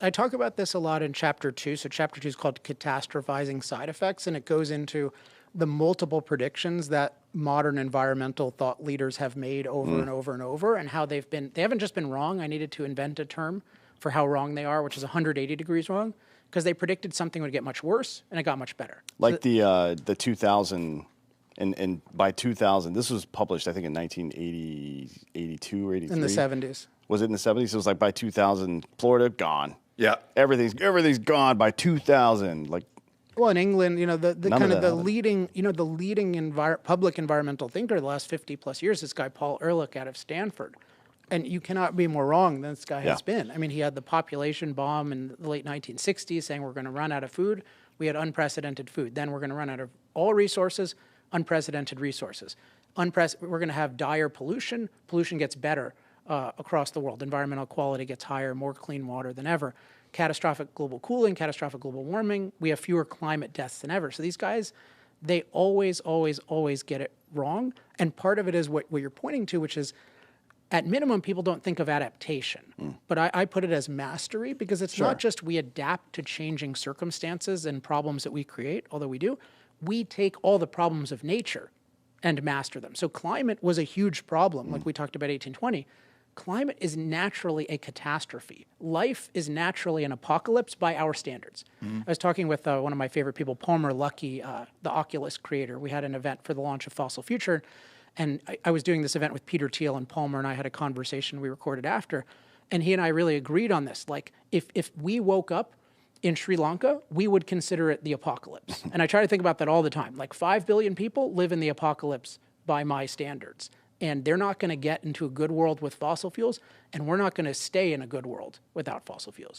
I talk about this a lot in chapter 2. So chapter 2 is called Catastrophizing Side Effects, and it goes into the multiple predictions that modern environmental thought leaders have made over and over and over, and how they haven't just been wrong. I needed to invent a term for how wrong they are, which is 180 degrees wrong, because they predicted something would get much worse, and it got much better. Like the 2000, and by 2000, this was published, I think, in 1982 or 83. In the 70s. Was it in the 70s? It was like by 2000, Florida, gone. Yeah. Everything's gone by 2000. Like, well, in England, the kind of the happened. leading public environmental thinker the last 50 plus years, this guy Paul Ehrlich out of Stanford. And you cannot be more wrong than this guy has been. I mean, he had the population bomb in the late 1960s saying we're going to run out of food. We had unprecedented food. Then we're going to run out of all resources, unprecedented resources. We're going to have dire pollution. Pollution gets better across the world. Environmental quality gets higher, more clean water than ever. Catastrophic global cooling, catastrophic global warming. We have fewer climate deaths than ever. So these guys, they always get it wrong. And part of it is what you're pointing to, which is, at minimum, people don't think of adaptation. But I put it as mastery, because it's not just we adapt to changing circumstances and problems that we create, although we do. We take all the problems of nature and master them. So climate was a huge problem, like we talked about 1820. Climate is naturally a catastrophe. Life is naturally an apocalypse by our standards. I was talking with one of my favorite people, Palmer Luckey, the Oculus creator. We had an event for the launch of Fossil Future, and I was doing this event with Peter Thiel, and Palmer and I had a conversation we recorded after, and he and I really agreed on this. Like, if we woke up in Sri Lanka, we would consider it the apocalypse. And I try to think about that all the time. Like, 5 billion people live in the apocalypse by my standards. And they're not going to get into a good world with fossil fuels, and we're not going to stay in a good world without fossil fuels.